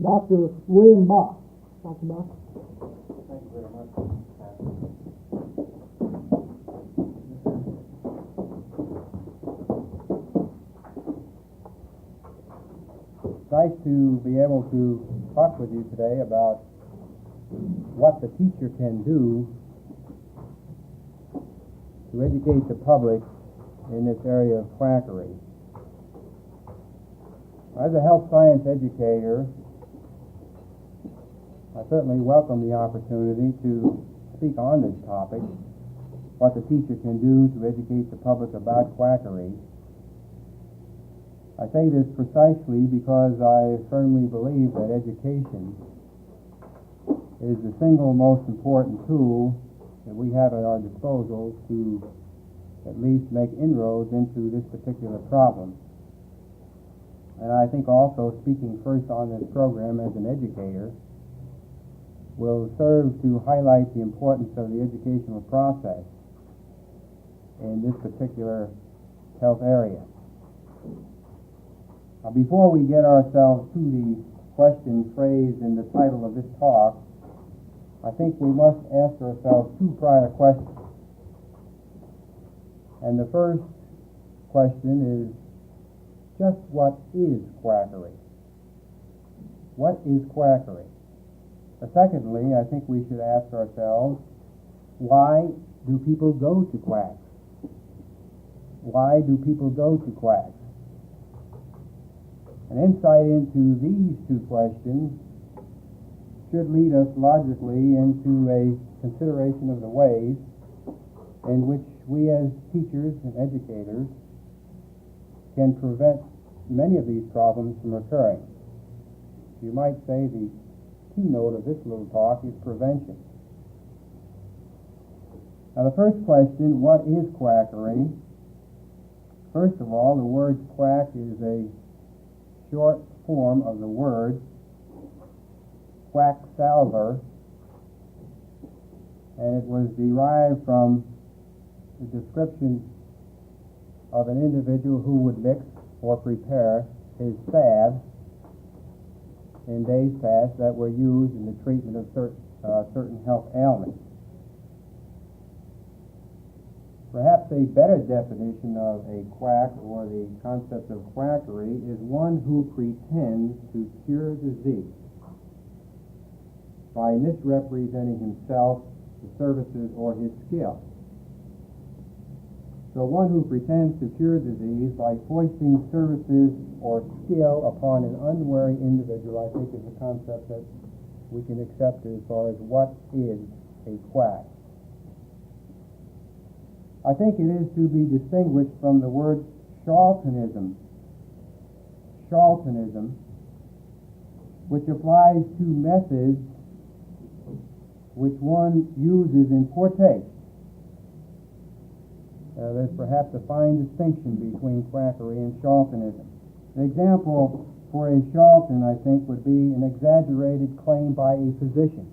Dr. William Bach. Dr. Bach. Thank you very much, Pastor. It's nice to be able to talk with you today about what the teacher can do to educate the public in this area of quackery. As a health science educator, I certainly welcome the opportunity to speak on this topic, what the teacher can do to educate the public about quackery. I say this precisely because I firmly believe that education is the single most important tool that we have at our disposal to at least make inroads into this particular problem. And I think also speaking first on this program as an educator will serve to highlight the importance of the educational process in this particular health area. Now, before we get ourselves to the question phrased in the title of this talk, I think we must ask ourselves two prior questions. And the first question is, just what is quackery? What is quackery? Secondly, I think we should ask ourselves, why do people go to quacks? Why do people go to quacks? An insight into these two questions should lead us logically into a consideration of the ways in which we as teachers and educators can prevent many of these problems from occurring. You might say the keynote of this little talk is prevention. Now the first question, what is quackery? First of all, the word quack is a short form of the word quacksalver, and it was derived from the description of an individual who would mix or prepare his salves in days past that were used in the treatment of certain health ailments. Perhaps a better definition of a quack or the concept of quackery is one who pretends to cure disease by misrepresenting himself, his services, or his skill. So one who pretends to cure disease by foisting services or skill upon an unwary individual, I think, is a concept that we can accept as far as what is a quack. I think it is to be distinguished from the word charlatanism. Charlatanism, which applies to methods which one uses in poor taste. There's perhaps a fine distinction between quackery and charlatanism. An example for a charlatan, I think, would be an exaggerated claim by a physician,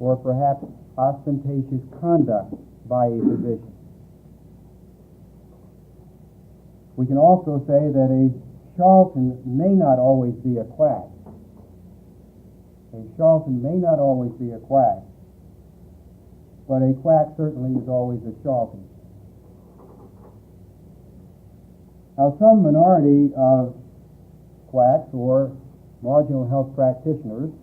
or perhaps ostentatious conduct by a physician. We can also say that a charlatan may not always be a quack. A charlatan may not always be a quack, but a quack certainly is always a charlatan. Now, some minority of quacks or marginal health practitioners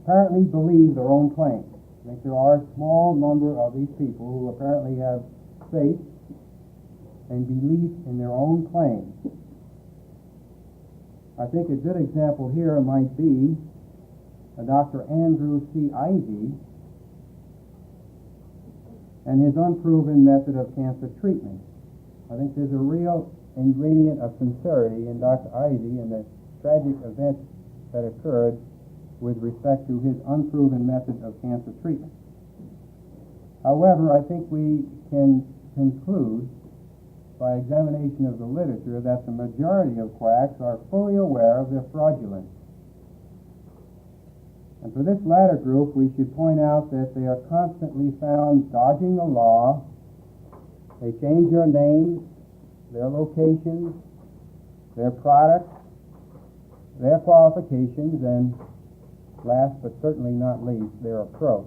apparently believe their own claims. I think there are a small number of these people who apparently have faith and belief in their own claims. I think a good example here might be Dr. Andrew C. Ivy and his unproven method of cancer treatment. I think there's a real ingredient of sincerity in Dr. Ivy and the tragic events that occurred with respect to his unproven method of cancer treatment. However, I think we can conclude by examination of the literature that the majority of quacks are fully aware of their fraudulence. And for this latter group, we should point out that they are constantly found dodging the law. They change their names, their locations, their products, their qualifications, and last but certainly not least, their approach.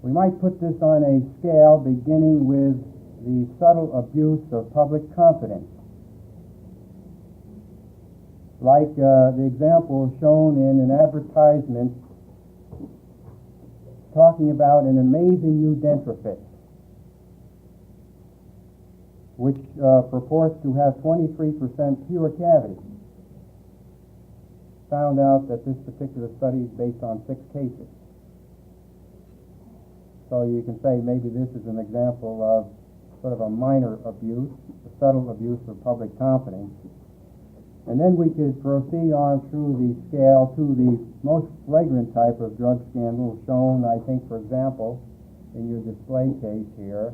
We might put this on a scale beginning with the subtle abuse of public confidence. Like the example shown in an advertisement talking about an amazing new dentifrice, which purports to have 23% fewer cavities. Found out that this particular study is based on 6 cases. So you can say maybe this is an example of sort of a minor abuse, a subtle abuse of public confidence. And then we could proceed on through the scale to the most flagrant type of drug scandal shown, I think, for example, in your display case here,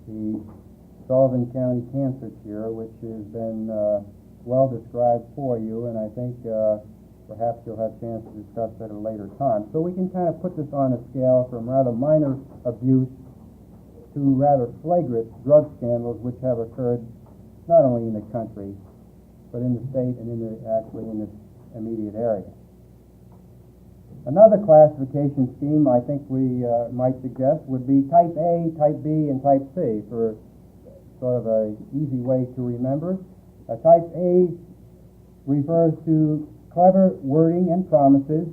the Sullivan County Cancer Cure, which has been well described for you, and I think perhaps you'll have a chance to discuss that at a later time. So we can kind of put this on a scale from rather minor abuse to rather flagrant drug scandals which have occurred not only in the country, but in the state and actually in this immediate area. Another classification scheme I think we might suggest would be Type A, Type B, and Type C for sort of an easy way to remember. Type A refers to clever wording and promises,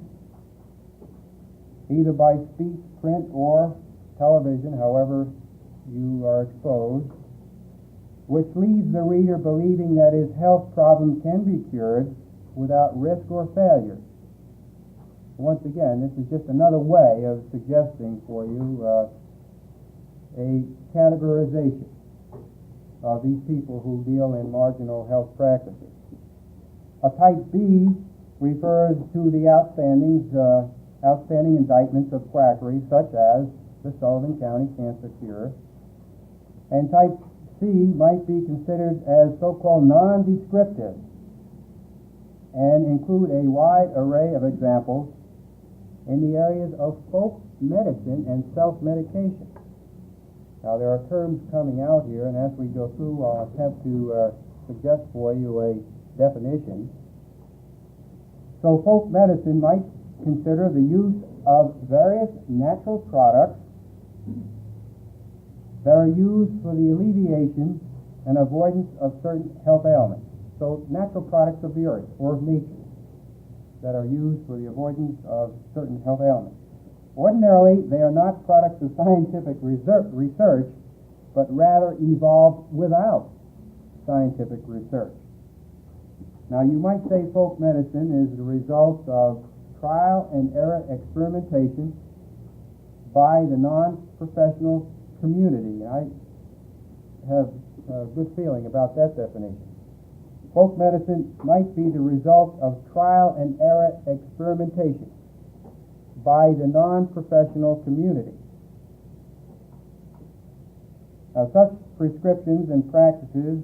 either by speech, print, or television, however you are exposed, which leaves the reader believing that his health problem can be cured without risk or failure. Once again, this is just another way of suggesting for you a categorization of these people who deal in marginal health practices. A Type B refers to the outstanding indictments of quackery, such as the Sullivan County Cancer Cure. And Type C might be considered as so-called non-descriptive and include a wide array of examples in the areas of folk medicine and self-medication. Now, there are terms coming out here, and as we go through, I'll attempt to suggest for you a definition. So folk medicine might consider the use of various natural products that are used for the alleviation and avoidance of certain health ailments. So natural products of the earth or of nature that are used for the avoidance of certain health ailments. Ordinarily, they are not products of scientific research, but rather evolved without scientific research. Now, you might say folk medicine is the result of trial and error experimentation by the non-professional community. I have a good feeling about that definition. Folk medicine might be the result of trial and error experimentation by the non-professional community. Now, such prescriptions and practices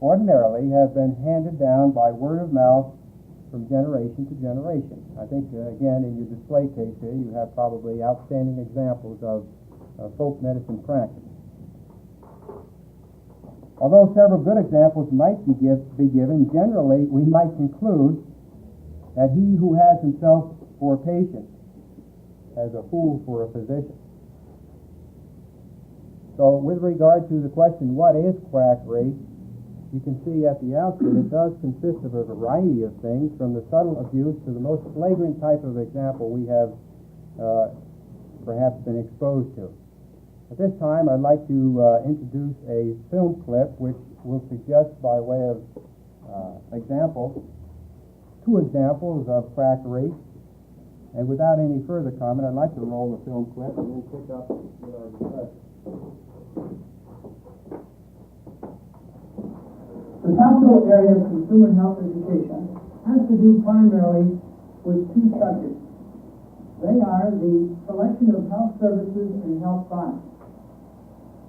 ordinarily have been handed down by word of mouth from generation to generation. I think, again, in your display case here, you have probably outstanding examples of folk medicine practice. Although several good examples might be given, generally we might conclude that he who has himself for a patient has a fool for a physician. So with regard to the question, what is quackery, you can see at the outset it does consist of a variety of things, from the subtle abuse to the most flagrant type of example we have perhaps been exposed to. At this time, I'd like to introduce a film clip which will suggest, by way of example, 2 examples of quackery. And without any further comment, I'd like to roll the film clip and then pick up with our discussion. The capital area of consumer health education has to do primarily with 2 subjects. They are the selection of health services and health products.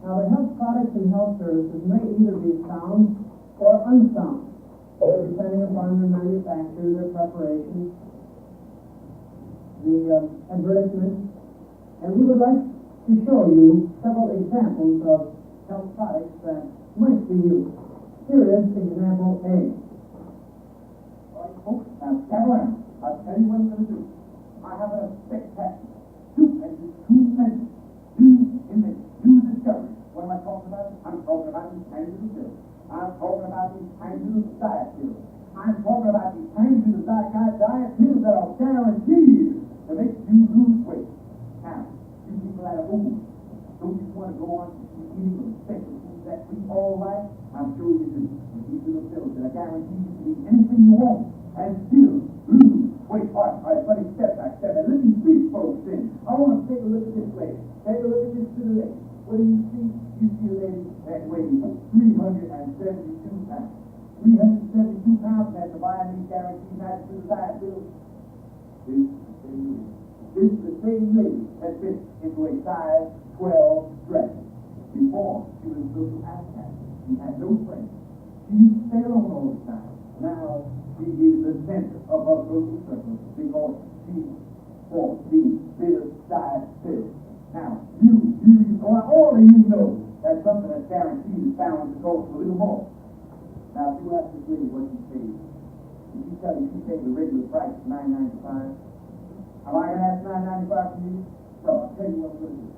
Now, the health products and health services may either be sound or unsound, depending upon their manufacture, their preparation, the advertisements, and we would like to show you several examples of health products that might be used. Here is example A. All right, folks, now gather around. I'll tell you what I'm going to do. I have a spectacular, stupendous, tremendous, new discovery. What am I talking about? I'm talking about these tangible pills. I'm talking about these tangible diet pills. I'm talking about these tangible diet pills that are guaranteed to make you lose weight. Now, you people that are old, don't you want to go on eating those special foods that we all like? I'm sure you do. And these little pills that are guaranteed you to eat anything you want and still lose weight. All right, buddy, step back. Let me see, folks, in. I want to take a look at this lady. Take a look at this little lady. What do you see? You see a lady that weighs 372 pounds. 372 pounds, and that's buying these guaranteed natural diet pills. This is the same lady that fits into a size 12 dress. Before, she was a little outcast. She had no friends. She used to stay alone all the time. Now, she is the center of her social circle because she bought these bitter diet pills. Now, all of you know that something that's guaranteed is bound to cost a little more. Now, if you ask this lady what she paid, if she tell you she paid the regular price of $9.95, am I going to ask $9.95 from you? So, I'll tell you what I'm going to do.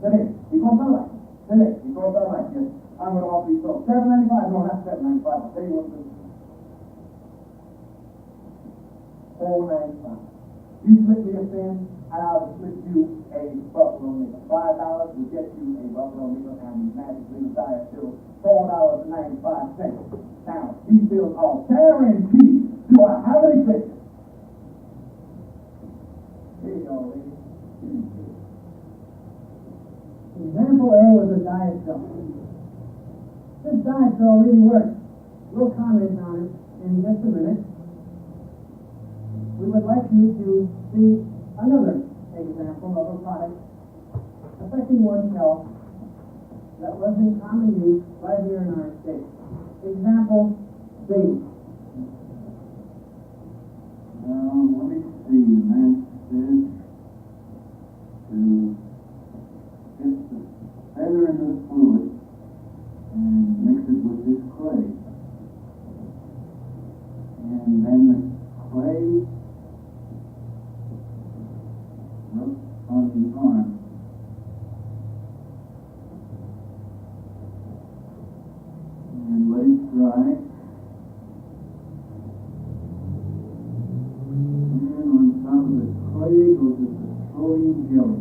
Today, because I like it. Today, because I like it, I'm going to offer you so $7.95. No, not $7.95. I'll tell you what I'm going to do. $4.95. You slip me a cent, and I'll slip you a buffalo nickel. $5 will get you a buffalo nickel and these magic little diet pills. $4.95. Now, these pills are guaranteed. Do I have any pictures? Here you go, lady. Example A was a diet pill. This diet pill really works. We'll comment on it in just a minute. We would like you to see another example of a product affecting one's health that was in common use right here in our state. Example B. Let me see. That says to get the feather into the fluid and mix it with this clay. And then the clay on the arm. And let it dry. And on top of the clay goes the petroleum jelly.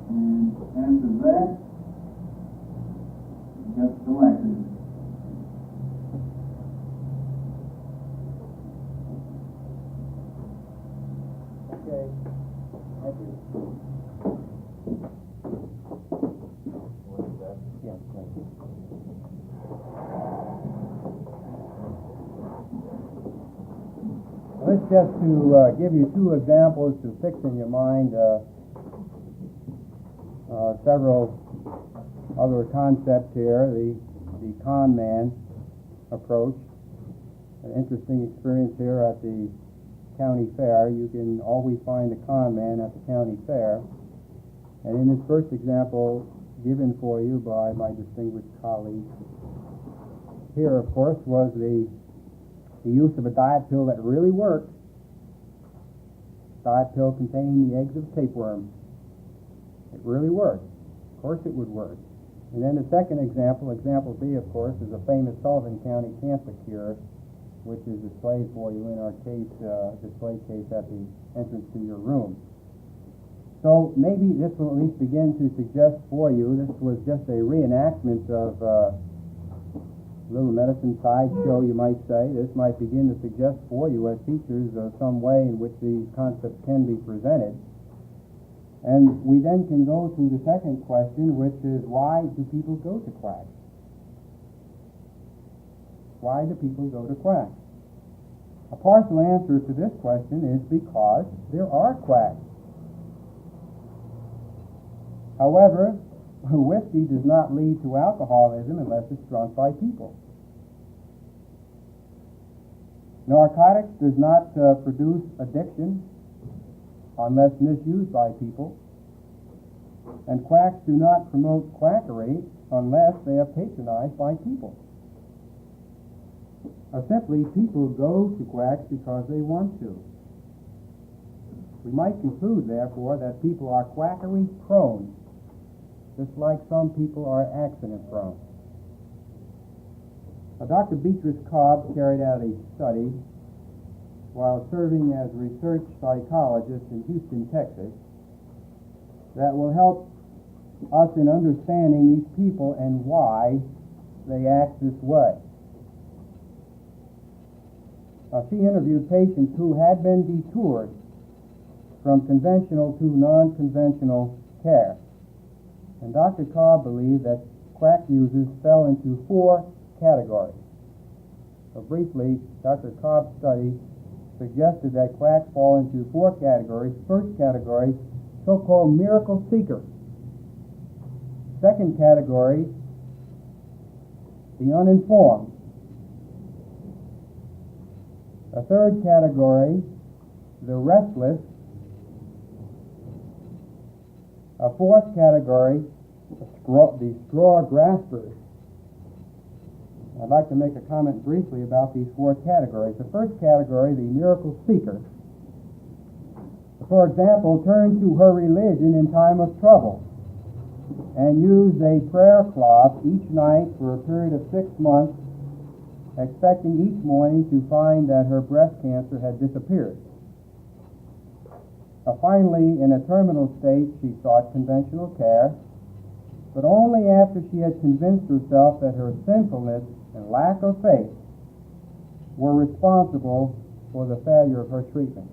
And after that, just the laxative. Okay. Thank you. What is that? Yeah, thank you. Let's just to give you two examples to fix in your mind several other concepts here. The con man approach. An interesting experience here at the county fair. You can always find a con man at the county fair. And in this first example given for you by my distinguished colleague, here, of course, was the use of a diet pill that really worked. Diet pill containing the eggs of tapeworm. It really worked. Of course it would work. And then the second example, example B, of course, is a famous Sullivan County cancer cure, which is displayed for you in our case, display case at the entrance to your room. So maybe this will at least begin to suggest for you, this was just a reenactment of a little medicine sideshow, you might say. This might begin to suggest for you as teachers some way in which these concepts can be presented. And we then can go to the second question, which is, why do people go to quacks? Why do people go to quacks? A partial answer to this question is because there are quacks. However, whiskey does not lead to alcoholism unless it's drunk by people. Narcotics does not produce addiction unless misused by people. And quacks do not promote quackery unless they are patronized by people. Or simply, people go to quacks because they want to. We might conclude, therefore, that people are quackery prone, just like some people are accident prone. Now, Dr. Beatrice Cobb carried out a study while serving as a research psychologist in Houston, Texas, that will help us in understanding these people and why they act this way. She interviewed patients who had been detoured from conventional to non-conventional care. And Dr. Cobb believed that quack users fell into 4 categories. So briefly, Dr. Cobb's study suggested that quacks fall into 4 categories. First category, so-called miracle seekers. Second category, the uninformed. A third category, the restless. A fourth category, the straw graspers. I'd like to make a comment briefly about these 4 categories. The first category, the miracle seeker, for example, turned to her religion in time of trouble and used a prayer cloth each night for a period of 6 months, expecting each morning to find that her breast cancer had disappeared. Finally, in a terminal state, she sought conventional care, but only after she had convinced herself that her sinfulness and lack of faith were responsible for the failure of her treatment.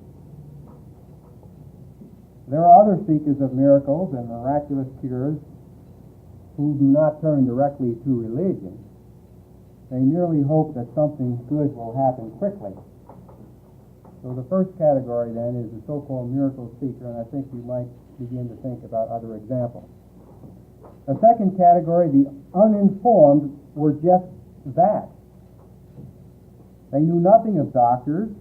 There are other seekers of miracles and miraculous cures who do not turn directly to religion. They merely hope that something good will happen quickly. So the first category, then, is the so-called miracle seeker, and I think we might begin to think about other examples. The second category, the uninformed, were just that. They knew nothing of doctors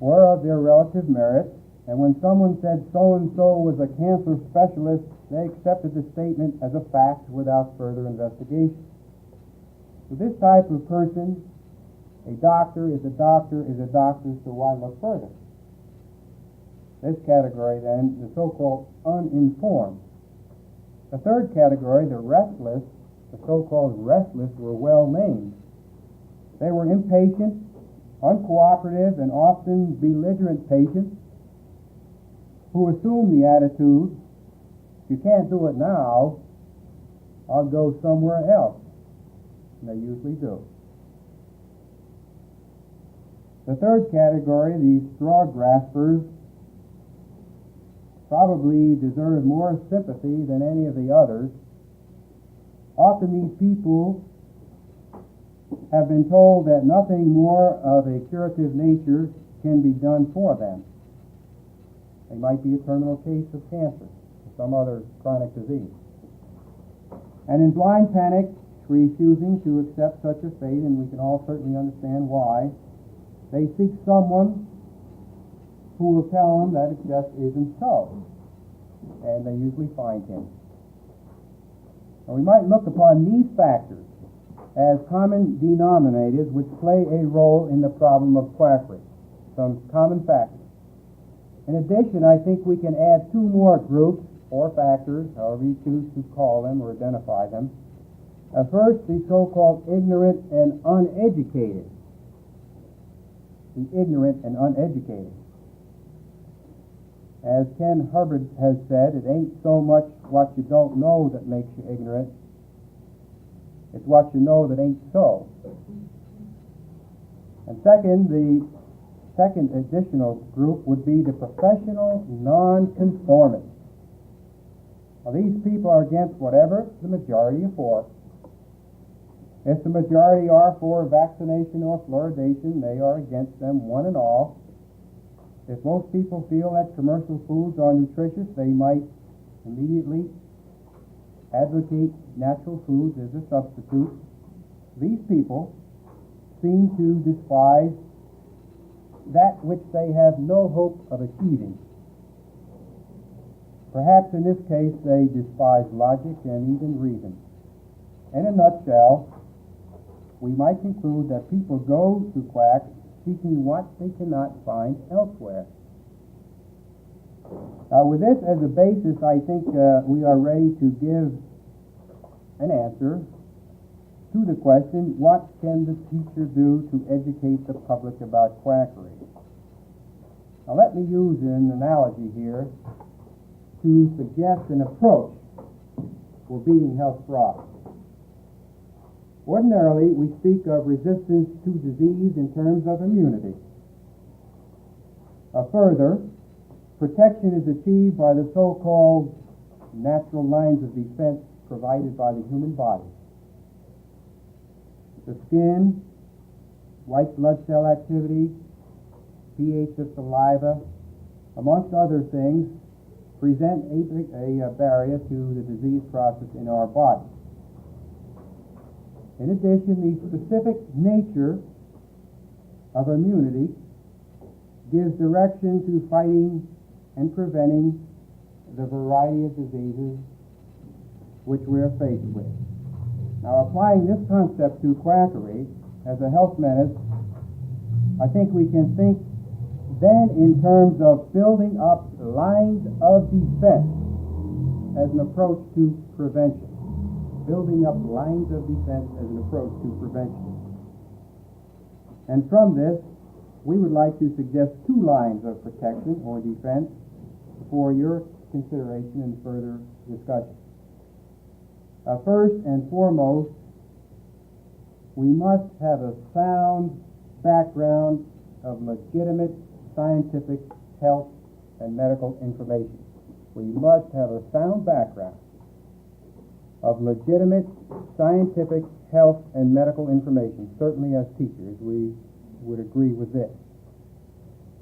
or of their relative merits, and when someone said so-and-so was a cancer specialist, they accepted the statement as a fact without further investigation. So this type of person, a doctor is a doctor is a doctor, so why look further? This category, then, the so-called uninformed. The third category, the restless, the so-called restless, were well named. They were impatient, uncooperative, and often belligerent patients who assume the attitude, if you can't do it now, I'll go somewhere else. And they usually do. The third category, the straw graspers, probably deserve more sympathy than any of the others. Often these people have been told that nothing more of a curative nature can be done for them. They might be a terminal case of cancer or some other chronic disease. And in blind panic, refusing to accept such a fate, and we can all certainly understand why, they seek someone who will tell them that it just isn't so. And they usually find him. And we might look upon these factors as common denominators which play a role in the problem of quackery. Some common factors. In addition, I think we can add 2 more groups or factors, however you choose to call them or identify them. First, the so-called ignorant and uneducated. The ignorant and uneducated. As Ken Hubbard has said, it ain't so much what you don't know that makes you ignorant. It's what you know that ain't so. And second, the second additional group would be the professional nonconformists. Now, these people are against whatever the majority are for. If the majority are for vaccination or fluoridation, they are against them one and all. If most people feel that commercial foods are nutritious, they might immediately advocate natural foods as a substitute. These people seem to despise that which they have no hope of achieving. Perhaps in this case they despise logic and even reason. In a nutshell, we might conclude that people go to quacks seeking what they cannot find elsewhere. Now, with this as a basis, I think we are ready to give an answer to the question, what can the teacher do to educate the public about quackery? Now, let me use an analogy here to suggest an approach for beating health fraud. Ordinarily, we speak of resistance to disease in terms of immunity. Further, protection is achieved by the so-called natural lines of defense provided by the human body. The skin, white blood cell activity, pH of saliva, amongst other things, present a barrier to the disease process in our body. In addition, the specific nature of immunity gives direction to fighting and preventing the variety of diseases which we are faced with. Now, applying this concept to quackery as a health menace, I think we can think then in terms of building up lines of defense as an approach to prevention. Building up lines of defense as an approach to prevention. And from this, we would like to suggest two lines of protection or defense for your consideration and further discussion. First and foremost, we must have a sound background of legitimate scientific health and medical information. We must have a sound background of legitimate scientific health and medical information. Certainly as teachers, we would agree with this.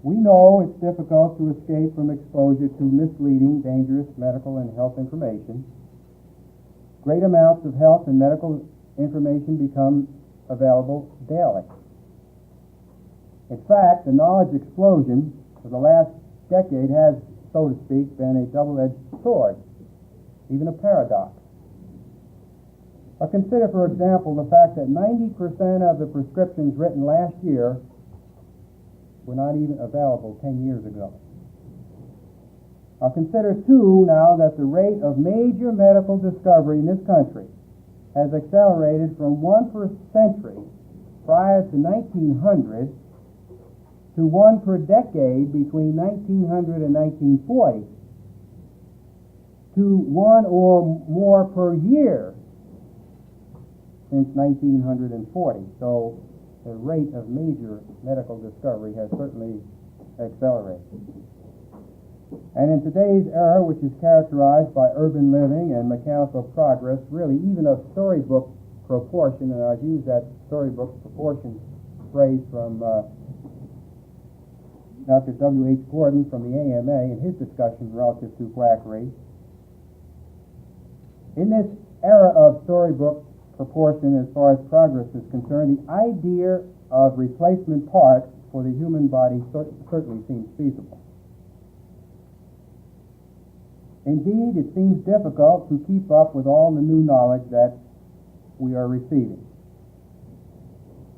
We know it's difficult to escape from exposure to misleading, dangerous medical and health information. Great amounts of health and medical information become available daily. In fact, the knowledge explosion of the last decade has, so to speak, been a double-edged sword, even a paradox. Consider, for example, the fact that 90% of the prescriptions written last year were not even available 10 years ago. Consider, too, now that the rate of major medical discovery in this country has accelerated from one per century prior to 1900 to one per decade between 1900 and 1940 to one or more per year since 1940. So the rate of major medical discovery has certainly accelerated. And in today's era, which is characterized by urban living and mechanical progress, really even a storybook proportion, and I've used that storybook proportion phrase from Dr. W.H. Gordon from the AMA in his discussion relative to quackery. In this era of storybook proportion as far as progress is concerned, the idea of replacement parts for the human body certainly seems feasible. Indeed, it seems difficult to keep up with all the new knowledge that we are receiving.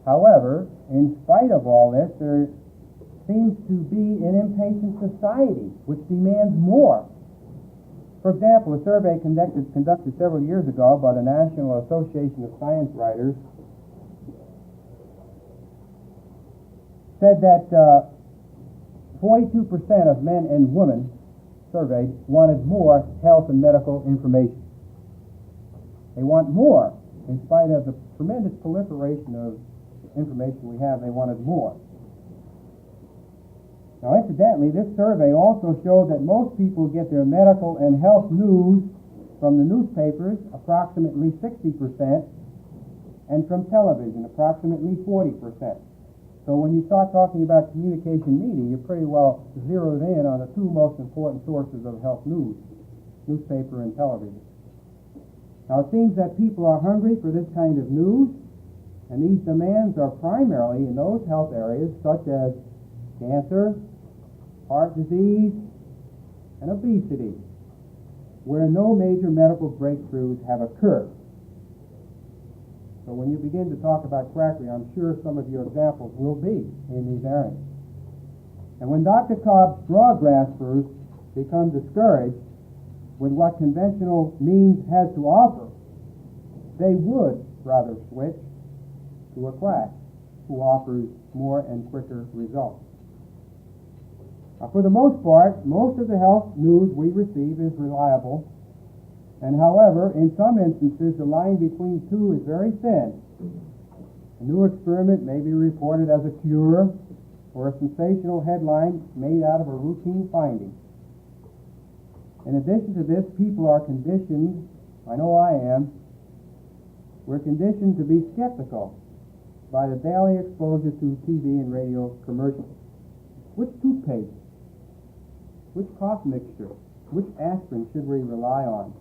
However, in spite of all this, there seems to be an impatient society which demands more. For example, a survey conducted several years ago by the National Association of Science Writers said that 42% of men and women surveyed wanted more health and medical information. They want more. In spite of the tremendous proliferation of information we have, they wanted more. Now, incidentally, this survey also showed that most people get their medical and health news from the newspapers, approximately 60%, and from television, approximately 40%. So when you start talking about communication media, you're pretty well zeroed in on the two most important sources of health news, newspaper and television. Now, it seems that people are hungry for this kind of news, and these demands are primarily in those health areas such as cancer, heart disease, and obesity. where no major medical breakthroughs have occurred. So when you begin to talk about quackery, I'm sure some of your examples will be in these areas. And when Dr. Cobb's straw graspers become discouraged with what conventional means has to offer, they would rather switch to a quack who offers more and quicker results. Now, for the most part, most of the health news we receive is reliable, and however, in some instances, the line between two is very thin. A new experiment may be reported as a cure, or a sensational headline made out of a routine finding. In addition to this, people are conditioned, I know I am, we're conditioned to be skeptical by the daily exposure to TV and radio commercials. Which toothpaste? Which cough mixture? Which aspirin should we rely on?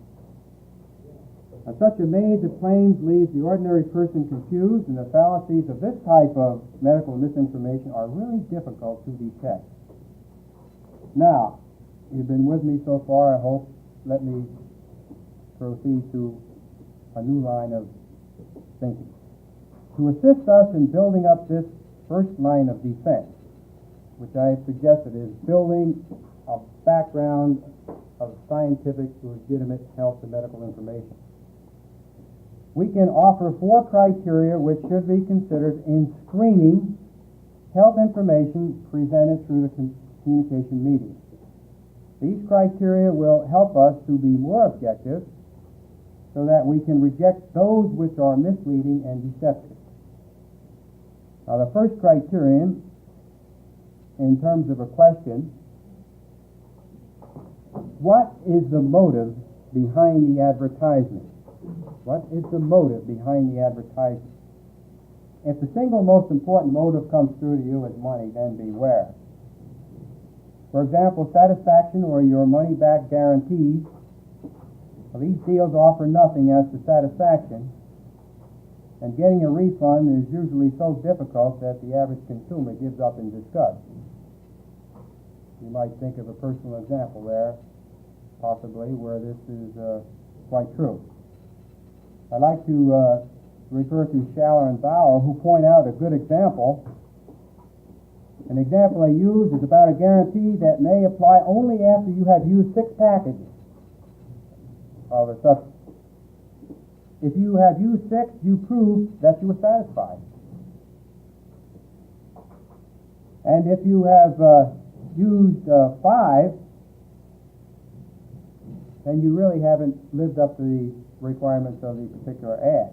Now, such a maze of claims leaves the ordinary person confused, and the fallacies of this type of medical misinformation are really difficult to detect. Now, you've been with me so far, I hope. Let me proceed to a new line of thinking. To assist us in building up this first line of defense, which I have suggested is building a background of scientific, legitimate health and medical information, we can offer 4 criteria which should be considered in screening health information presented through the communication medium. These criteria will help us to be more objective so that we can reject those which are misleading and deceptive. Now, the first criterion, in terms of a question, what is the motive behind the advertisement? What is the motive behind the advertisement? If the single most important motive comes through to you as money, then beware. For example, satisfaction or your money-back guarantees. Well, these deals offer nothing as to satisfaction, and getting a refund is usually so difficult that the average consumer gives up in disgust. You might think of a personal example there, possibly, where this is quite true. I'd like to refer to Schaller and Bauer, who point out a good example. An example they use is about a guarantee that may apply only after you have used 6 packages of a substance. If you have used 6, you prove that you were satisfied. And if you have used 5, then you really haven't lived up to the requirements of the particular ad.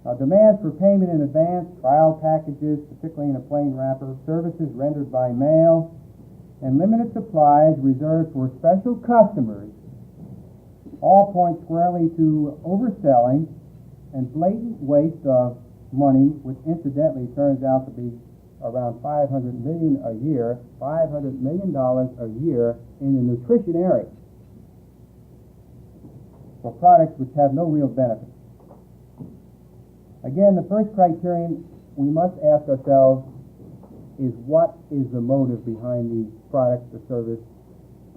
Now, demands for payment in advance, trial packages, particularly in a plain wrapper, services rendered by mail, and limited supplies reserved for special customers all point squarely to overselling and blatant waste of money, which incidentally turns out to be around $500 million a year, $500 million a year in the nutrition area for products which have no real benefit. Again, the first criterion we must ask ourselves is, what is the motive behind the product, the service,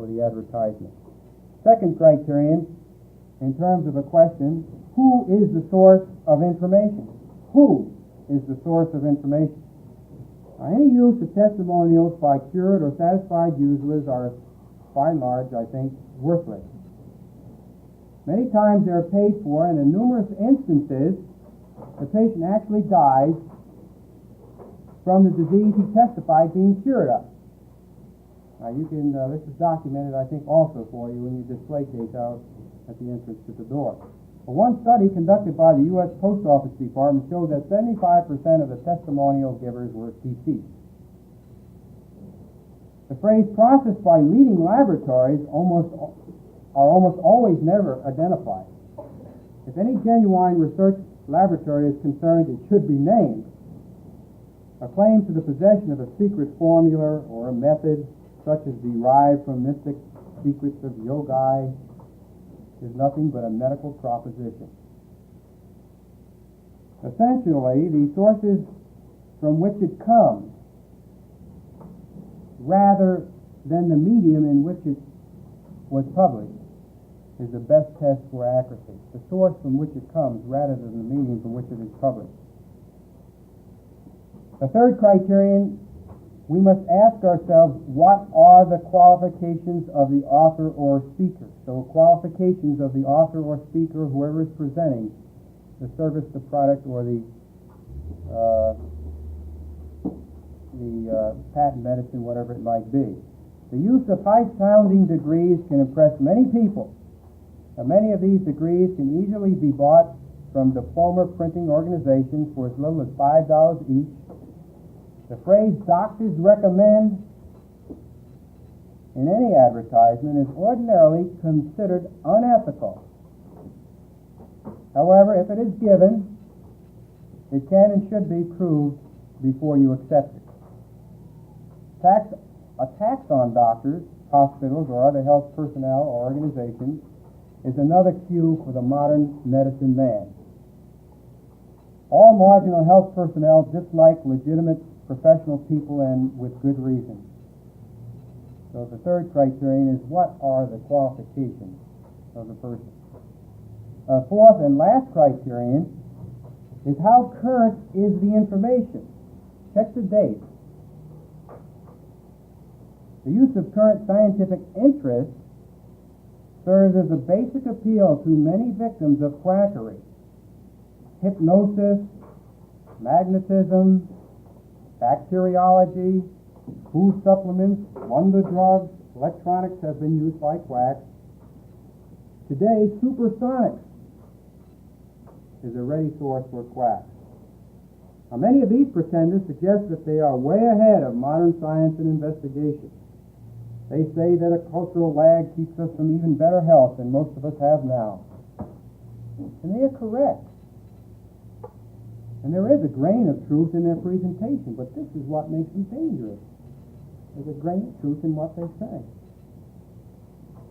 or the advertisement? Second criterion, in terms of a question, who is the source of information? Who is the source of information? Now, any use of testimonials by cured or satisfied users are, by and large, I think, worthless. Many times they're paid for, and in numerous instances, the patient actually dies from the disease he testified being cured of. Now, you can, this is documented, I think, also for you in your display case out at the entrance to the door. Well, one study conducted by the U.S. Post Office Department showed that 75% of the testimonial givers were deceased. The phrase processed by leading laboratories are almost always never identified. If any genuine research laboratory is concerned, it should be named. A claim to the possession of a secret formula or a method, such as derived from mystic secrets of yogi, is nothing but a medical proposition. Essentially, the sources from which it comes, rather than the medium in which it was published is the best test for accuracy, the source from which it comes rather than the medium from which it is published. The third criterion, we must ask ourselves, what are the qualifications of the author or speaker? So qualifications of the author or speaker, whoever is presenting the service, the product, or the patent medicine, whatever it might be. The use of high-sounding degrees can impress many people. Now, many of these degrees can easily be bought from diploma printing organizations for as little as $5 each. The phrase "doctors recommend" in any advertisement is ordinarily considered unethical. However, if it is given, it can and should be proved before you accept it. A tax on doctors, hospitals, or other health personnel or organizations is another cue for the modern medicine man. All marginal health personnel dislike legitimate professional people, and with good reason. So the third criterion is, what are the qualifications of the person? Fourth and last criterion is, how current is the information? Check the date. The use of current scientific interest serves as a basic appeal to many victims of quackery. Hypnosis, magnetism, bacteriology, food supplements, wonder drugs, electronics have been used by quacks. Today, supersonics is a ready source for quacks. Now, many of these pretenders suggest that they are way ahead of modern science and investigation. They say that a cultural lag keeps us from even better health than most of us have now. And they are correct. And there is a grain of truth in their presentation, but this is what makes them dangerous. There's a grain of truth in what they say.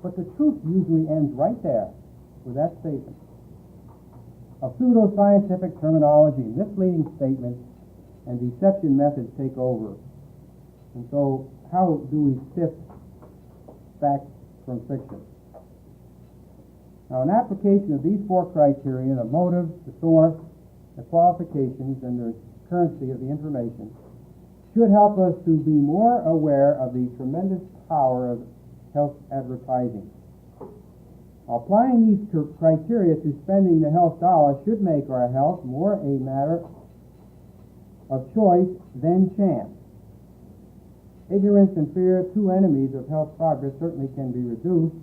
But the truth usually ends right there with that statement. A pseudo-scientific terminology, misleading statements, and deception methods take over. And so, how do we sift fact from fiction? Now, an application of these four criteria, the motive, the source, the qualifications, and the currency of the information, should help us to be more aware of the tremendous power of health advertising. Applying these criteria to spending the health dollar should make our health more a matter of choice than chance. Ignorance and fear, two enemies of health progress, certainly can be reduced,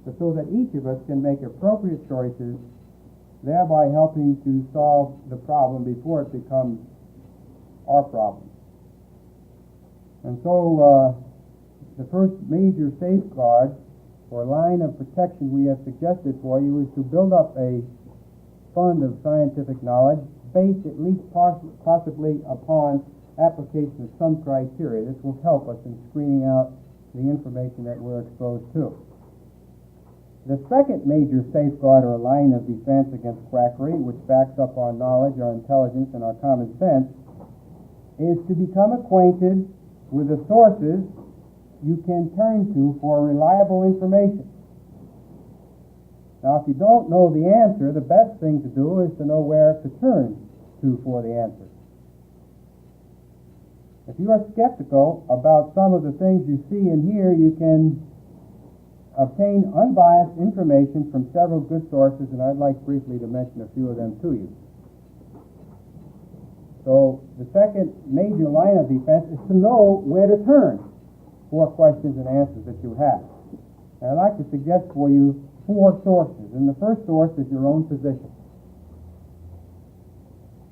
but so that each of us can make appropriate choices, thereby helping to solve the problem before it becomes our problem. And so the first major safeguard or line of protection we have suggested for you is to build up a fund of scientific knowledge based at least possibly upon application of some criteria. This will help us in screening out the information that we're exposed to. The second major safeguard or line of defense against quackery, which backs up our knowledge, our intelligence, and our common sense, is to become acquainted with the sources you can turn to for reliable information. Now, if you don't know the answer, the best thing to do is to know where to turn to for the answer. If you are skeptical about some of the things you see and hear, you can obtain unbiased information from several good sources, and I'd like briefly to mention a few of them to you. So the second major line of defense is to know where to turn for questions and answers that you have. And I'd like to suggest for you 4 sources, and the first source is your own physician.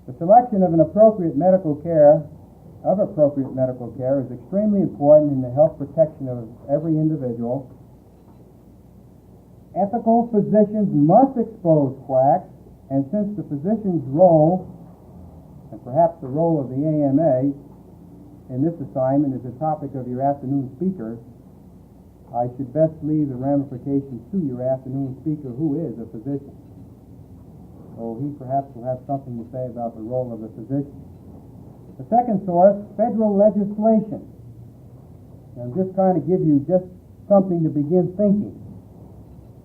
The selection of appropriate medical care is extremely important in the health protection of every individual. Ethical physicians must expose quacks, and since the physician's role, and perhaps the role of the AMA in this assignment, is the topic of your afternoon speaker, I should best leave the ramifications to your afternoon speaker, who is a physician. So he perhaps will have something to say about the role of the physician. The second source, federal legislation. And I'm just trying to give you just something to begin thinking.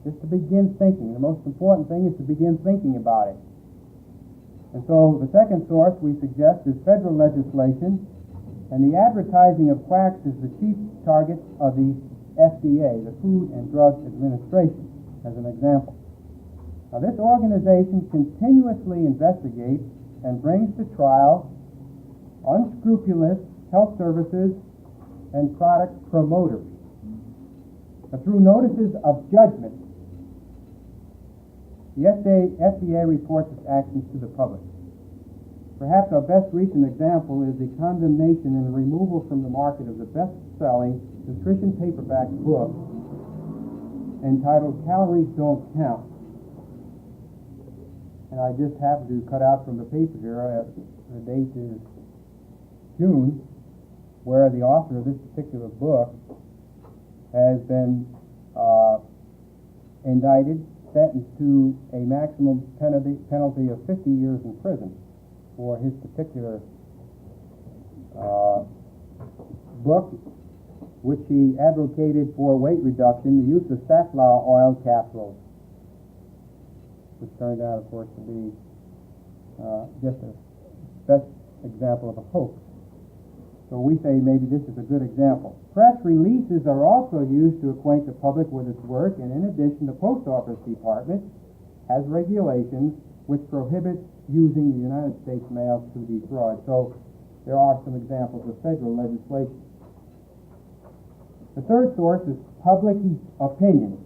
just to begin thinking. The most important thing is to begin thinking about it. And so the second source we suggest is federal legislation, and the advertising of quacks is the chief target of the FDA, the Food and Drug Administration, as an example. Now, this organization continuously investigates and brings to trial unscrupulous health services and product promoters. But through notices of judgment, the FDA reports its actions to the public. Perhaps our best recent example is the condemnation and the removal from the market of the best-selling nutrition paperback book entitled Calories Don't Count. And I just happened to cut out from the paper here, the date is June, where the author of this particular book has been indicted, sentenced to a maximum penalty of 50 years in prison for his particular book, which he advocated for weight reduction, the use of safflower oil capsules, which turned out, of course, to be just a best example of a hoax. So we say maybe this is a good example. Press releases are also used to acquaint the public with its work, and in addition, the Post Office Department has regulations which prohibit using the United States mail to defraud. So there are some examples of federal legislation. The third source is public opinion.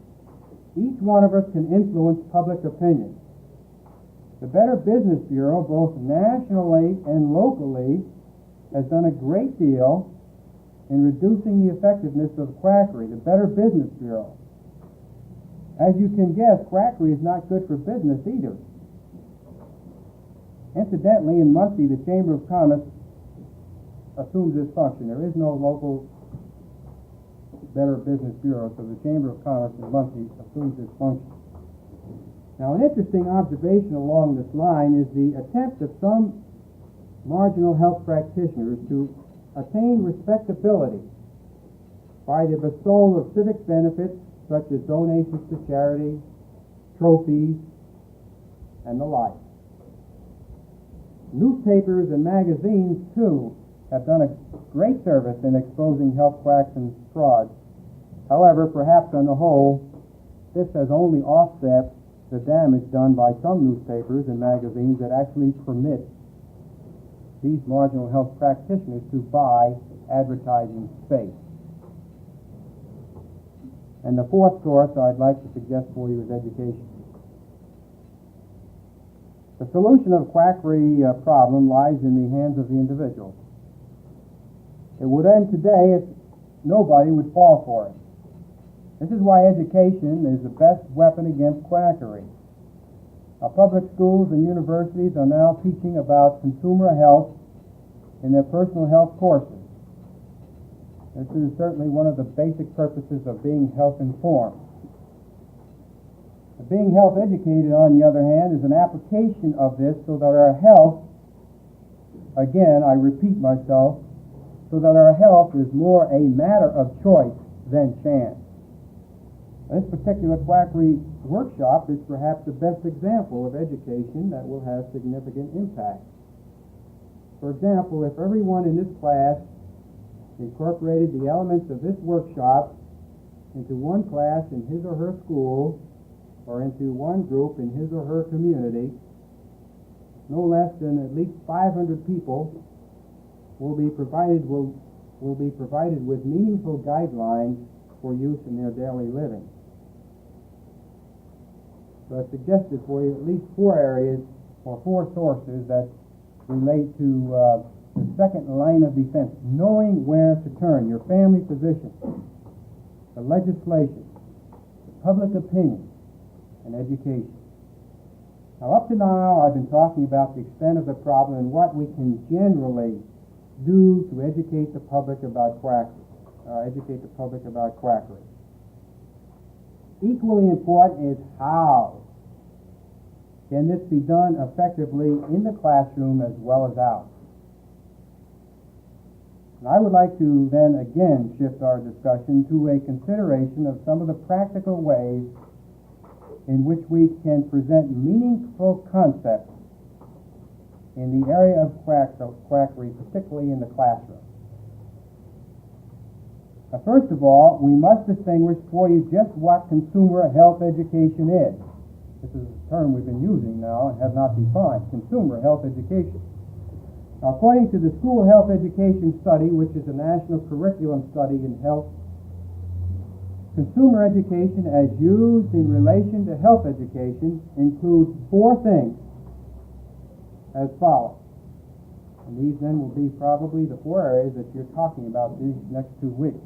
Each one of us can influence public opinion. The Better Business Bureau, both nationally and locally, has done a great deal in reducing the effectiveness of quackery. The Better Business Bureau. As you can guess, quackery is not good for business either. Incidentally, in Muncie, the Chamber of Commerce assumes this function. There is no local Better Business Bureau, so the Chamber of Commerce in Muncie assumes this function. Now, an interesting observation along this line is the attempt of some marginal health practitioners to attain respectability by the bestowal of civic benefits such as donations to charity, trophies, and the like. Newspapers and magazines, too, have done a great service in exposing health quacks and frauds. However, perhaps on the whole, this has only offset the damage done by some newspapers and magazines that actually permit these marginal health practitioners to buy advertising space. And the fourth source I'd like to suggest for you is education. The solution of quackery problem lies in the hands of the individual. It would end today if nobody would fall for it. This is why education is the best weapon against quackery. Our public schools and universities are now teaching about consumer health in their personal health courses. This is certainly one of the basic purposes of being health informed. Being health educated, on the other hand, is an application of this so that our health, again, I repeat myself, so that our health is more a matter of choice than chance. This particular quackery workshop is perhaps the best example of education that will have significant impact. For example, if everyone in this class incorporated the elements of this workshop into one class in his or her school, or into one group in his or her community, no less than at least 500 people will be provided with meaningful guidelines for use in their daily living. So I've suggested for you at least 4 areas or 4 sources that relate to the second line of defense: knowing where to turn, your family position, the legislation, public opinion, and education. Now, up to now, I've been talking about the extent of the problem and what we can generally do to educate the public about quackery. Equally important is how. Can this be done effectively in the classroom as well as out? And I would like to then again shift our discussion to a consideration of some of the practical ways in which we can present meaningful concepts in the area of quackery, particularly in the classroom. Now, first of all, we must distinguish for you just what consumer health education is. This is a term we've been using now and have not defined. Consumer health education. Now, according to the School Health Education Study, which is a national curriculum study in health, consumer education as used in relation to health education includes four things as follows. And these then will be probably the four areas that you're talking about these next 2 weeks.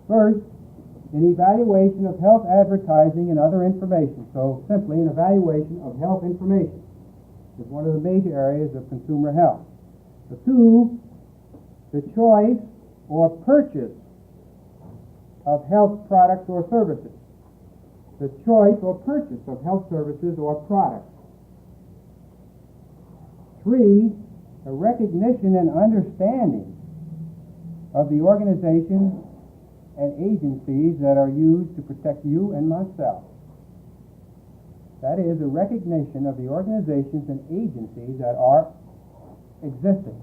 First, an evaluation of health advertising and other information. So simply an evaluation of health information is one of the major areas of consumer health. The two, the choice or purchase of health products or services. The choice or purchase of health services or products. 3, a recognition and understanding of the organizations and agencies that are used to protect you and myself. That is, a recognition of the organizations and agencies that are existing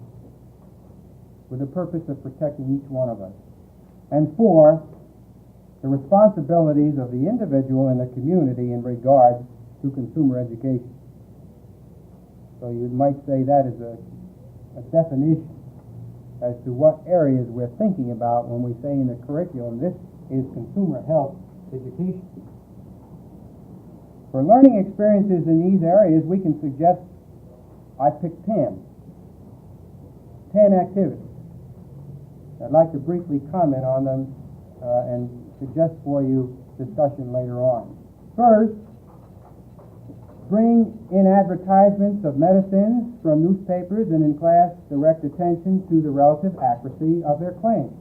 with the purpose of protecting each one of us. And 4, the responsibilities of the individual and the community in regard to consumer education. So you might say that is a definition as to what areas we're thinking about when we say in the curriculum, this is consumer health education. For learning experiences in these areas, we can suggest, I picked 10 activities. I'd like to briefly comment on them and suggest for you discussion later on. First, bring in advertisements of medicines from newspapers and in class direct attention to the relative accuracy of their claims.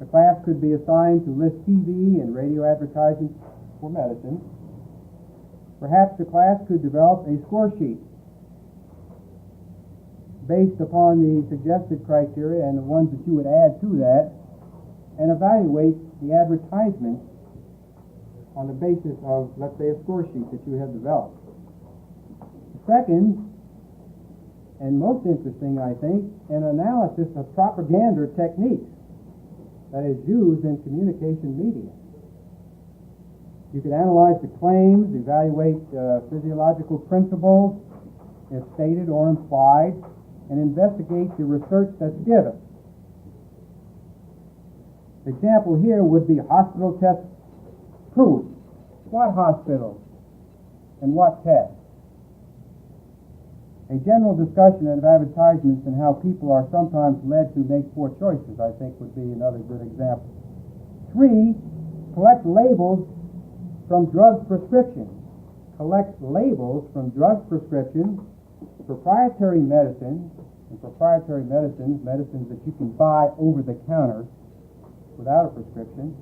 The class could be assigned to list TV and radio advertisements for medicine. Perhaps the class could develop a score sheet based upon the suggested criteria and the ones that you would add to that, and evaluate the advertisements on the basis of, let's say, a score sheet that you have developed. Second, and most interesting, I think, an analysis of propaganda techniques that is used in communication media. You could analyze the claims, evaluate physiological principles, if stated or implied, and investigate the research that's given. The example here would be hospital test proof. What hospitals and what tests? A general discussion of advertisements and how people are sometimes led to make poor choices, I think, would be another good example. 3, collect labels from drug prescriptions. Collect labels from drug prescriptions, proprietary medicines, and proprietary medicines that you can buy over the counter without a prescription.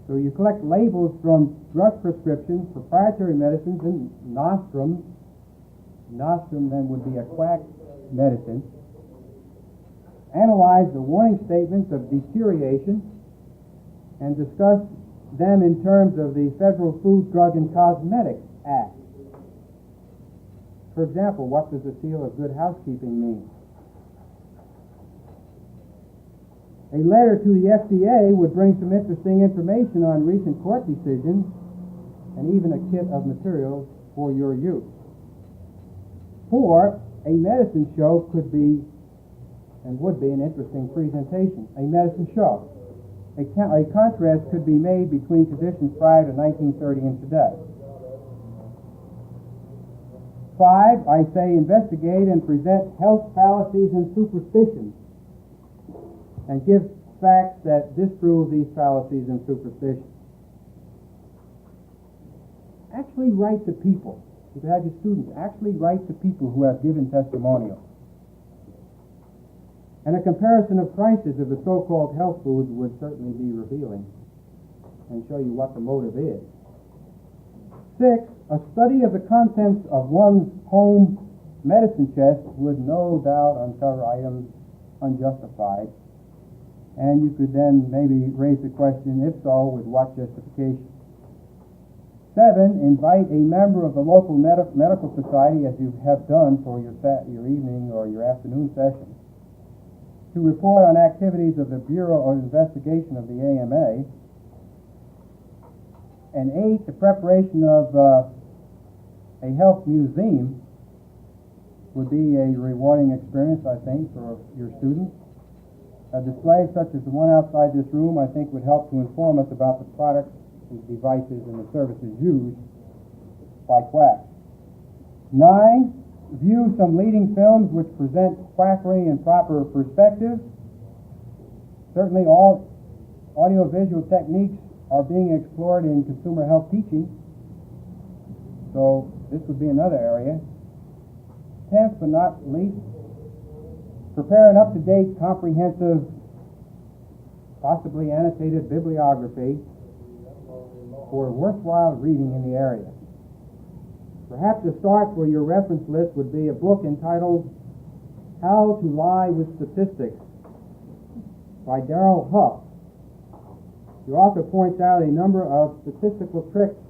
So you collect labels from drug prescriptions, proprietary medicines, and nostrum. Nostrum then would be a quack medicine. Analyze the warning statements of deterioration and discuss them in terms of the Federal Food, Drug, and Cosmetics Act. For example, what does the seal of good housekeeping mean? A letter to the FDA would bring some interesting information on recent court decisions and even a kit of materials for your use. 4, a medicine show could be and would be an interesting presentation. A medicine show. A contrast could be made between conditions prior to 1930 and today. 5, I say investigate and present health fallacies and superstitions and give facts that disprove these fallacies and superstitions. Actually write to people. You could have your students actually write to people who have given testimonials. And a comparison of prices of the so-called health foods would certainly be revealing and show you what the motive is. 6, a study of the contents of one's home medicine chest would no doubt uncover items unjustified. And you could then maybe raise the question, if so, with what justification? 7, invite a member of the local medical society, as you have done for your evening or your afternoon session, to report on activities of the Bureau of Investigation of the AMA. And 8, the preparation of a health museum would be a rewarding experience, I think, for your students. A display such as the one outside this room, I think, would help to inform us about the products, the devices, and the services used by Quack. 9, view some leading films which present quackery in proper perspective. Certainly all audiovisual techniques are being explored in consumer health teaching, so this would be another area. 10th but not least, prepare an up-to-date, comprehensive, possibly annotated bibliography for worthwhile reading in the area. Perhaps a start for your reference list would be a book entitled How to Lie with Statistics by Darrell Huff. The author points out a number of statistical tricks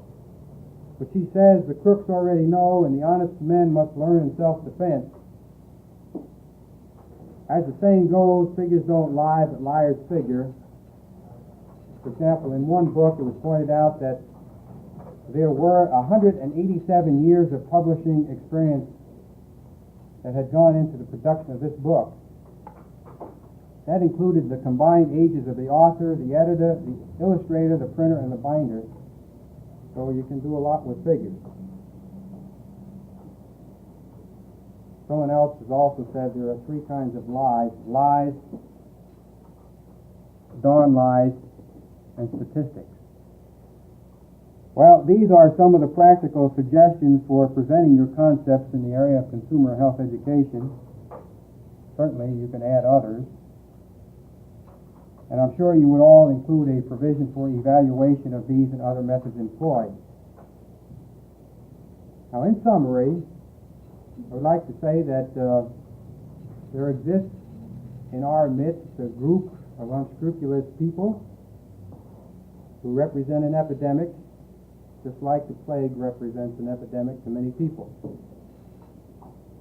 which he says the crooks already know and the honest men must learn in self-defense. As the saying goes, figures don't lie, but liars figure. For example, in one book it was pointed out that there were 187 years of publishing experience that had gone into the production of this book. That included the combined ages of the author, the editor, the illustrator, the printer, and the binder. So you can do a lot with figures. Someone else has also said there are 3 kinds of lies: lies, darn lies, and statistics. Well, these are some of the practical suggestions for presenting your concepts in the area of consumer health education. Certainly you can add others. And I'm sure you would all include a provision for evaluation of these and other methods employed. Now, in summary, I would like to say that there exists in our midst a group of unscrupulous people who represent an epidemic, just like the plague represents an epidemic to many people.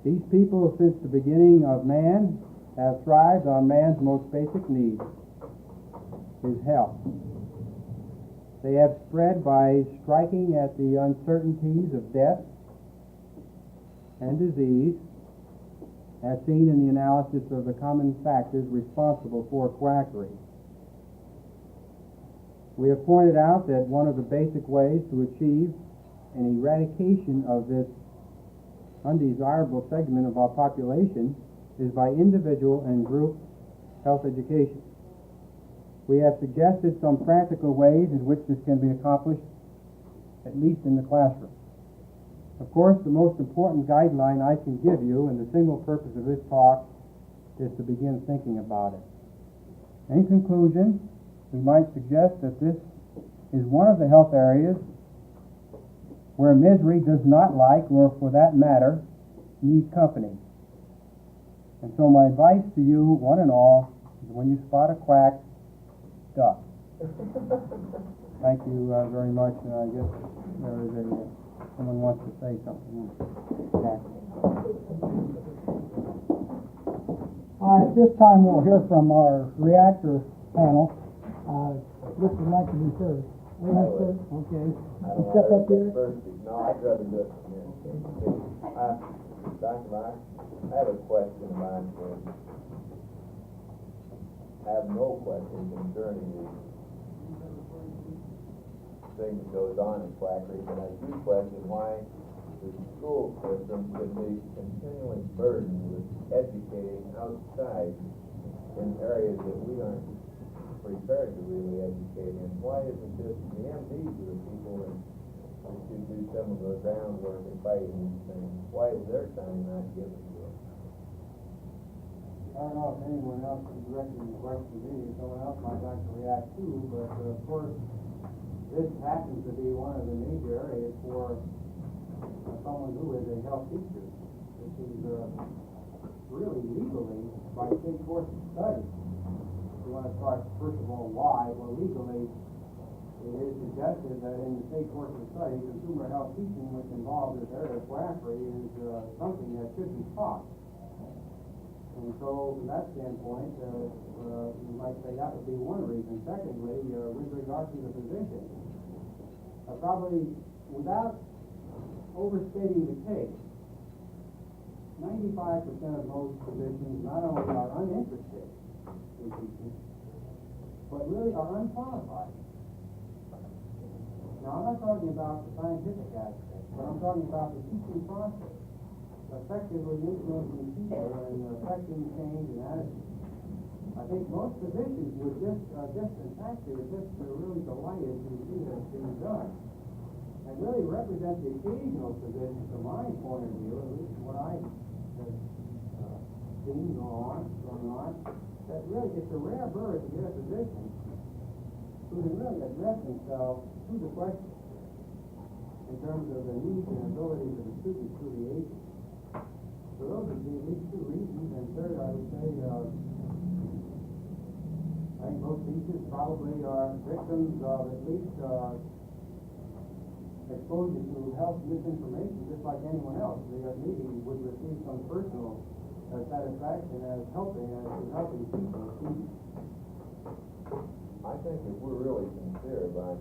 These people, since the beginning of man, have thrived on man's most basic need, his health. They have spread by striking at the uncertainties of death and disease, as seen in the analysis of the common factors responsible for quackery. We have pointed out that one of the basic ways to achieve an eradication of this undesirable segment of our population is by individual and group health education. We have suggested some practical ways in which this can be accomplished, at least in the classroom. Of course, the most important guideline I can give you, and the single purpose of this talk, is to begin thinking about it. In conclusion, we might suggest that this is one of the health areas where misery does not like, or for that matter, need company. And so my advice to you, one and all, is when you spot a quack, duck. Thank you very much, and I guess there is someone wants to say something. At this time, we'll hear from our reactor panel. This would like to be first. Okay. Step up here. No, I'd rather do it from here. Dr. Mark, I have a question about I have no question concerning the thing that goes on in Quackery, but I do question why the school system should be continually burdened with educating outside in areas that we aren't prepared to really educate in. Why isn't this the MDs are the people that should do some of the groundwork and fighting these things? Why is their time not given to them? I don't know if anyone else is directing the question to me. Someone else might like to react too, but of course, this happens to be one of the major areas for someone who is a health teacher. This is really legally by state course of study. You want to start, first of all, why? Well, legally, it is suggested that in the state course of study, consumer health teaching, which involves this area of Quackery, is something that should be taught. And so, from that standpoint, you might say that would be one reason. Secondly, with regard to the physician, probably without overstating the case, 95% of most physicians not only are uninterested in teaching, but really are unqualified. Now, I'm not talking about the scientific aspect, but I'm talking about the teaching process, effectively influencing people and affecting change in attitude. I think most physicians would just in fact, they were just really delighted to see this being done. And really represent the occasional physician, from my point of view, at least what I have seen going on, that really it's a rare bird to get a physician who can really address themselves to the question in terms of the needs and abilities of the students through the ages. So those would be at least two reasons. And third, I would say, I think most teachers probably are victims of at least exposure to health misinformation, just like anyone else. They maybe would receive some personal satisfaction as helping people. I think if we're really sincere about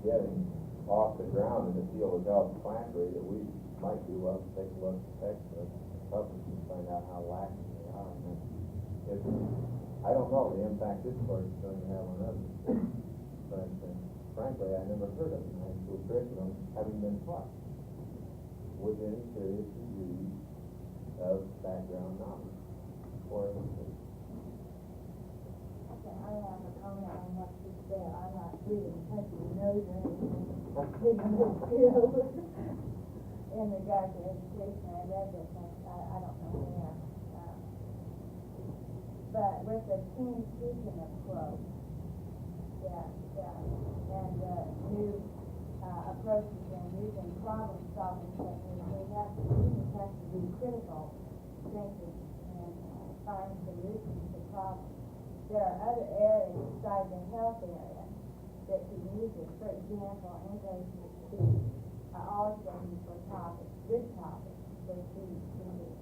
getting off the ground in the field of health quackery, that we might do well to take a look at the textbooks, help us to find out how lacking they are. And if, I don't know the impact this course is going to have on others, but frankly, I never heard of a high school curriculum having been taught with any serious degree of background knowledge or education. I have a comment on what you said. I'm not reading country nose or anything. In regard to education, I read this, I don't know where. But with the team teaching approach, and new approaches and using problem-solving techniques, students have to be critical thinkers and find solutions to problems. There are other areas besides the health area that could use it. For example, English speech, all studies for topics, good topics for students to use.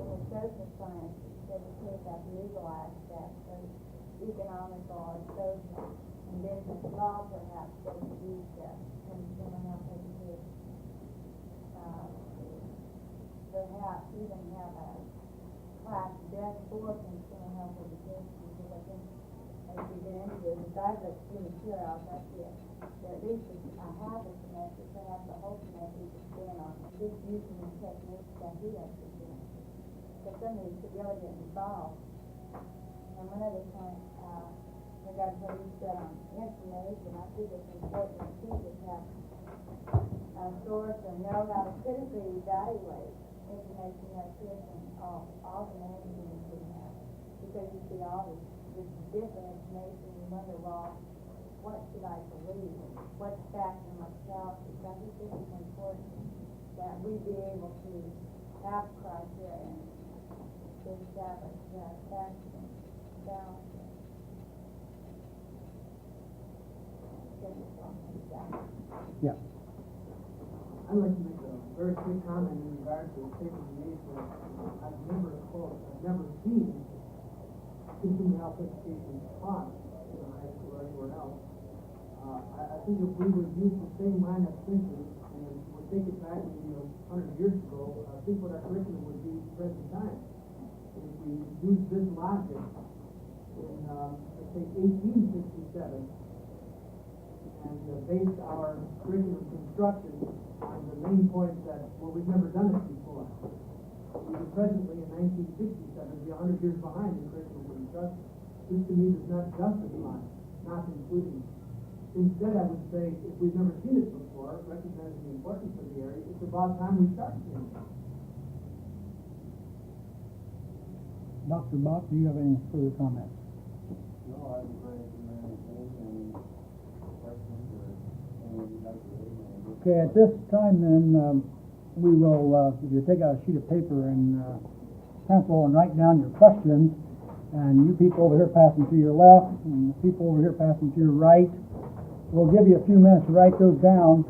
In the social sciences, they would take up legal aspects of economical or social and business law, perhaps, they could use consumer health education. Perhaps even have a class just for consumer health education, because I think as we get into this, if I've looked through materials, I see it. There at least a half a semester, perhaps a whole semester you could spend on just using the techniques that he has been doing. But somebody could really get involved. And one other point, regarding what you said on information, I think it's important that teachers have a source or know how to critically evaluate information that's here from all the magazines we have. Because you see all this different information, you wonder, well, what should I believe? What's fact and what's fallacy? So I think this is important that we be able to have criteria to establish facts and balance. Yeah. I'd like to make a very quick comment in regard to a statement you made that I've never seen consumer health education taught in a high school or anywhere else. I think if we would use the same line of thinking and would take it back maybe 100 years ago, I think what our curriculum would be present time. And if we use this logic in, let's say, 1867, and based our curriculum construction on the main points that, well, we've never done it before. We would presently, in 1967, be 100 years behind the curriculum construction. This, to me, does not justify not including it. Instead, I would say, if we've never seen it before, recognizing the importance of the area, it's about time we start seeing it. Dr. Bob, do you have any further comments? No, I would agree with any questions or any. Okay, at this time then, we will, if you take out a sheet of paper and pencil and write down your questions, and you people over here passing to your left, and the people over here passing to your right, we'll give you a few minutes to write those down.